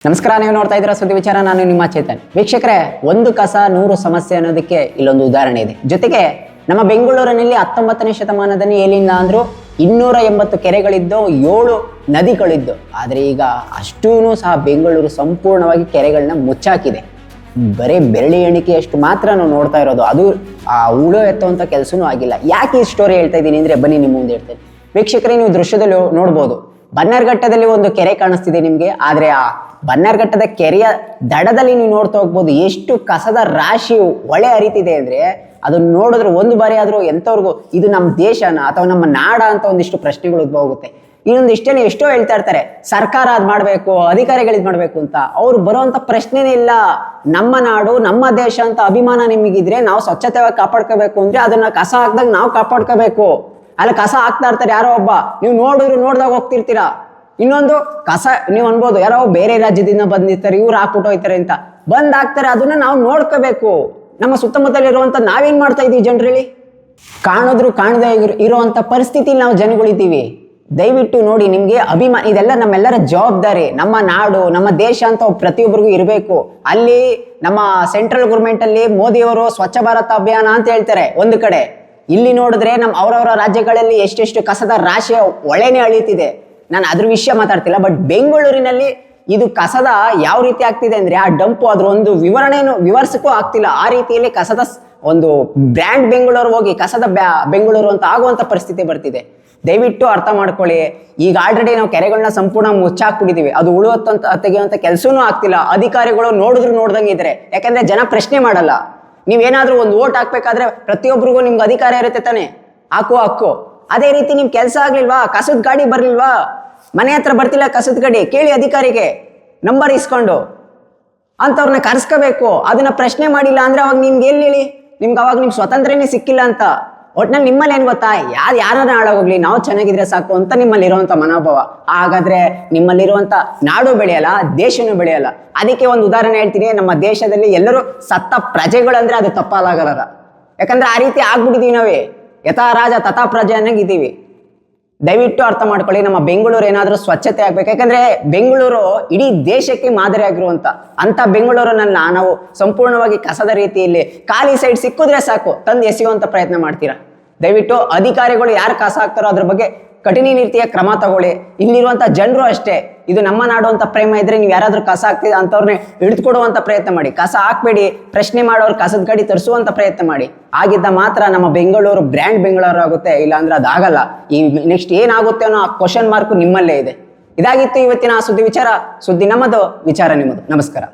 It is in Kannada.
ನಮಸ್ಕಾರ, ನೀವು ನೋಡ್ತಾ ಇದ್ದೀರಾ ಸುದ್ದಿ ವಿಚಾರ. ನಾನು ನಿಮ್ಮ ಚೇತನ್. ವೀಕ್ಷಕರೇ, ಒಂದು ಕಸ 100 ಸಮಸ್ಯೆ ಅನ್ನೋದಕ್ಕೆ ಇಲ್ಲೊಂದು ಉದಾಹರಣೆ ಇದೆ. ಜೊತೆಗೆ ನಮ್ಮ ಬೆಂಗಳೂರಿನಲ್ಲಿ 19ನೇ ಶತಮಾನದಲ್ಲಿ ಏನಿಲ್ಲ ಅಂದ್ರೂ 280 ಕೆರೆಗಳಿದ್ದು 7 ನದಿಗಳಿದ್ದು. ಆದರೆ ಈಗ ಅಷ್ಟೂ ಸಹ ಬೆಂಗಳೂರು ಸಂಪೂರ್ಣವಾಗಿ ಕೆರೆಗಳನ್ನ ಮುಚ್ಚಾಕಿದೆ. ಬರೀ ಬೆರಳಿ ಎಣಿಕೆಯಷ್ಟು ಮಾತ್ರ ನಾವು ನೋಡ್ತಾ ಇರೋದು. ಅದು ಆ ಉಳು ಎತ್ತುವಂಥ ಕೆಲಸನೂ ಆಗಿಲ್ಲ. ಯಾಕೆ ಈ ಸ್ಟೋರಿ ಹೇಳ್ತಾ ಇದ್ದೀನಿ ಅಂದರೆ, ಬನ್ನಿ ನಿಮ್ಮ ಮುಂದೆ ಹೇಳ್ತೇನೆ. ವೀಕ್ಷಕರೇ, ನೀವು ದೃಶ್ಯದಲ್ಲಿ ನೋಡ್ಬೋದು, ಬನ್ನರ್ಘಟ್ಟದಲ್ಲಿ ಒಂದು ಕೆರೆ ಕಾಣಿಸ್ತಿದೆ ನಿಮಗೆ. ಆದರೆ ಆ ಬನ್ನರ್ಘಟ್ಟದ ಕೆರೆಯ ದಡದಲ್ಲಿ ನೀವು ನೋಡ್ತಾ ಹೋಗ್ಬೋದು ಎಷ್ಟು ಕಸದ ರಾಶಿ ಹೊಳೆ ಹರಿತಿದೆ ಅಂದರೆ, ಅದನ್ನ ನೋಡಿದ್ರೆ ಒಂದು ಬಾರಿ ಆದರೂ ಎಂಥವ್ರಿಗೂ ಇದು ನಮ್ಮ ದೇಶನ ಅಥವಾ ನಮ್ಮ ನಾಡ ಅಂತ ಒಂದಿಷ್ಟು ಪ್ರಶ್ನೆಗಳು ಉದ್ಭವ ಆಗುತ್ತೆ. ಇನ್ನೊಂದು ಇಷ್ಟೇ ಎಷ್ಟೋ ಹೇಳ್ತಾ ಇರ್ತಾರೆ, ಸರ್ಕಾರ ಅದು ಮಾಡಬೇಕು, ಅಧಿಕಾರಿಗಳು ಇದು ಮಾಡಬೇಕು ಅಂತ. ಅವ್ರು ಬರೋವಂಥ ಪ್ರಶ್ನೆನೇ ಇಲ್ಲ. ನಮ್ಮ ನಾಡು ನಮ್ಮ ದೇಶ ಅಂತ ಅಭಿಮಾನ ನಿಮಗಿದ್ರೆ ನಾವು ಸ್ವಚ್ಛತೆಯಾಗಿ ಕಾಪಾಡ್ಕೋಬೇಕು ಅಂದರೆ ಅದನ್ನ ಕಸ ಹಾಕ್ದಾಗ ನಾವು ಕಾಪಾಡ್ಕೋಬೇಕು. ಅಲ್ಲಿ ಕಸ ಹಾಕ್ತಾ ಇರ್ತಾರೆ ಯಾರೋ ಒಬ್ಬ, ನೀವು ನೋಡ್ದಾಗ ಹೋಗ್ತಿರ್ತೀರಾ. ಇನ್ನೊಂದು ಕಸ ನೀವು ಅನ್ಬೋದು, ಯಾರೋ ಬೇರೆ ರಾಜ್ಯದಿಂದ ಬಂದಿರ್ತಾರೆ, ಇವ್ರು ಹಾಕ್ಬಿಟ್ಟು ಹೋಯ್ತಾರೆ ಅಂತ ಬಂದ್ ಹಾಕ್ತಾರೆ. ಅದನ್ನ ನಾವು ನೋಡ್ಕೋಬೇಕು. ನಮ್ಮ ಸುತ್ತಮುತ್ತಲಿರುವಂತ ನಾವೇನ್ ಮಾಡ್ತಾ ಇದೀವಿ ಜನರಲ್ಲಿ, ಕಾಣಿದ್ರು ಕಾಣದೇ ಇರುವಂತ ಪರಿಸ್ಥಿತಿ ನಾವು ಜನಗಳಿದ್ದೀವಿ. ದಯವಿಟ್ಟು ನೋಡಿ, ನಿಮ್ಗೆ ಅಭಿಮಾನ ಇದೆಲ್ಲ ನಮ್ಮೆಲ್ಲರ ಜವಾಬ್ದಾರಿ. ನಮ್ಮ ನಾಡು ನಮ್ಮ ದೇಶ ಅಂತ ಪ್ರತಿಯೊಬ್ಬರಿಗೂ ಇರಬೇಕು. ಅಲ್ಲಿ ನಮ್ಮ ಸೆಂಟ್ರಲ್ ಗೌರ್ಮೆಂಟ್ ಅಲ್ಲಿ ಮೋದಿಯವರು ಸ್ವಚ್ಛ ಭಾರತ ಅಭಿಯಾನ ಅಂತ ಹೇಳ್ತಾರೆ ಒಂದು ಕಡೆ. ಇಲ್ಲಿ ನೋಡಿದ್ರೆ ನಮ್ಮ ಅವರವರ ರಾಜ್ಯಗಳಲ್ಲಿ ಎಷ್ಟೆಷ್ಟು ಕಸದ ರಾಶಿಯ ಒಳೆನೆ ಅಳೀತಿದೆ. ನಾನು ಅದ್ರ ವಿಷಯ ಮಾತಾಡ್ತಿಲ್ಲ. ಬಟ್ ಬೆಂಗಳೂರಿನಲ್ಲಿ ಇದು ಕಸದ ಯಾವ ರೀತಿ ಆಗ್ತಿದೆ ಅಂದ್ರೆ, ಆ ಡಂಪು ಅದ್ರ ಒಂದು ವಿವರಣೆಯನ್ನು ವಿವರಿಸಕ್ಕೂ ಆಗ್ತಿಲ್ಲ. ಆ ರೀತಿಯಲ್ಲಿ ಕಸದ ಒಂದು ಬ್ರ್ಯಾಂಡ್ ಬೆಂಗಳೂರು ಹೋಗಿ ಕಸದ ಬೆಂಗಳೂರು ಅಂತ ಆಗುವಂತ ಪರಿಸ್ಥಿತಿ ಬರ್ತಿದೆ. ದಯವಿಟ್ಟು ಅರ್ಥ ಮಾಡ್ಕೊಳ್ಳಿ. ಈಗ ಆಲ್ರೆಡಿ ನಾವು ಕೆರೆಗಳನ್ನ ಸಂಪೂರ್ಣ ಮುಚ್ಚಾಕ್ಬಿಟ್ಟಿದೀವಿ. ಅದು ಉಳುವಂತ ತೆಗೆಯುವಂತ ಕೆಲಸನೂ ಆಗ್ತಿಲ್ಲ. ಅಧಿಕಾರಿಗಳು ನೋಡ್ದಂಗೆ ಇದ್ರೆ, ಯಾಕಂದ್ರೆ ಜನ ಪ್ರಶ್ನೆ ಮಾಡಲ್ಲ. ನೀವೇನಾದ್ರೂ ಒಂದು ಓಟ್ ಹಾಕ್ಬೇಕಾದ್ರೆ ಪ್ರತಿಯೊಬ್ಬರಿಗೂ ನಿಮ್ಗೆ ಅಧಿಕಾರ ಇರುತ್ತೆ ತಾನೆ, ಹಾಕುವ ಹಕ್ಕು. ಅದೇ ರೀತಿ ನಿಮ್ ಕೆಲಸ ಆಗ್ಲಿಲ್ವಾ, ಕಸದ ಗಾಡಿ ಬರ್ಲಿಲ್ವಾ, ಮನೆ ಹತ್ರ ಬರ್ತಿಲ್ಲ ಕಸದ ಗಾಡಿ, ಕೇಳಿ ಅಧಿಕಾರಿಗೆ ನಂಬರ್ ಇಸ್ಕೊಂಡು ಅಂತವ್ರನ್ನ ಕರ್ಸ್ಕೋಬೇಕು. ಅದನ್ನ ಪ್ರಶ್ನೆ ಮಾಡಿಲ್ಲ ಅಂದ್ರೆ ಅವಾಗ ನಿಮ್ಗೆ ಎಲ್ಲಿ ಹೇಳಿ, ನಿಮ್ಗೆ ಅವಾಗ ನಿಮ್ ಸ್ವಾತಂತ್ರ್ಯನೇ ಸಿಕ್ಕಿಲ್ಲ ಅಂತ. ಒಟ್ನಲ್ಲಿ ನಿಮ್ಮಲ್ಲಿ ಏನ್ ಗೊತ್ತಾ, ಯಾರನ್ನ ಹಾಳಾಗೋಗ್ಲಿ ನಾವು ಚೆನ್ನಾಗಿದ್ರೆ ಸಾಕು ಅಂತ ನಿಮ್ಮಲ್ಲಿ ಇರುವಂತ ಮನೋಭಾವ. ಹಾಗಾದ್ರೆ ನಿಮ್ಮಲ್ಲಿರುವಂತ ನಾಡು ಬೆಳೆಯಲ್ಲ, ದೇಶನೂ ಬೆಳೆಯಲ್ಲ. ಅದಕ್ಕೆ ಒಂದು ಉದಾಹರಣೆ ಹೇಳ್ತೀನಿ. ನಮ್ಮ ದೇಶದಲ್ಲಿ ಎಲ್ಲರೂ ಸತ್ತ ಪ್ರಜೆಗಳಂದ್ರೆ ಅದು ತಪ್ಪಾಗಲ್ಲ. ಯಾಕಂದ್ರೆ ಆ ರೀತಿ ಆಗ್ಬಿಟ್ಟಿದೀವಿ ನಾವೇ. ಯಥಾ ರಾಜ ತಥಾ ಪ್ರಜೆ ಅನ್ನಂಗಿದ್ದೀವಿ. ದಯವಿಟ್ಟು ಅರ್ಥ ಮಾಡ್ಕೊಳ್ಳಿ. ನಮ್ಮ ಬೆಂಗಳೂರು ಏನಾದ್ರೂ ಸ್ವಚ್ಛತೆ ಆಗ್ಬೇಕು. ಯಾಕಂದ್ರೆ ಬೆಂಗಳೂರು ಇಡೀ ದೇಶಕ್ಕೆ ಮಾದರಿ ಆಗಿರುವಂತ ಅಂತ ಬೆಂಗಳೂರನ್ನ ನಾವು ಸಂಪೂರ್ಣವಾಗಿ ಕಸದ ರೀತಿಯಲ್ಲಿ ಖಾಲಿ ಸೈಡ್ ಸಿಕ್ಕಿದ್ರೆ ಸಾಕು ತಂದು ಎಸೆಯುವಂತ ಪ್ರಯತ್ನ ಮಾಡ್ತೀರಾ. ದಯವಿಟ್ಟು ಅಧಿಕಾರಿಗಳು ಯಾರು ಕಸ ಹಾಕ್ತಾರೋ ಅದ್ರ ಬಗ್ಗೆ ಕಠಿಣ ರೀತಿಯ ಕ್ರಮ ತಗೊಳ್ಳಿ. ಇಲ್ಲಿರುವಂತ ಜನರು ಅಷ್ಟೇ, ಇದು ನಮ್ಮ ನಾಡು ಅಂತ ಪ್ರೇಮ ಇದ್ರೆ ನೀವು ಯಾರಾದ್ರೂ ಕಸ ಹಾಕ್ತಿದ ಅಂತವ್ರನ್ನೇ ಹಿಡಿದುಕೊಡುವಂತ ಪ್ರಯತ್ನ ಮಾಡಿ. ಕಸ ಹಾಕ್ಬೇಡಿ, ಪ್ರಶ್ನೆ ಮಾಡೋರು ಕಸದ ಗಾಡಿ ತರಿಸುವಂತ ಪ್ರಯತ್ನ ಮಾಡಿ. ಆಗಿದ್ದ ಮಾತ್ರ ನಮ್ಮ ಬೆಂಗಳೂರು ಬ್ರ್ಯಾಂಡ್ ಬೆಂಗಳೂರು ಆಗುತ್ತೆ. ಇಲ್ಲ ಅಂದ್ರೆ ಅದಾಗಲ್ಲ. ಈ ನೆಕ್ಸ್ಟ್ ಏನಾಗುತ್ತೆ ಅನ್ನೋ ಕ್ವಶನ್ ಮಾರ್ಕ್ ನಿಮ್ಮಲ್ಲೇ ಇದೆ. ಇದಾಗಿತ್ತು ಇವತ್ತಿನ ಸುದ್ದಿ ವಿಚಾರ. ಸುದ್ದಿ ನಮ್ಮದು, ವಿಚಾರ ನಿಮ್ಮದು. ನಮಸ್ಕಾರ.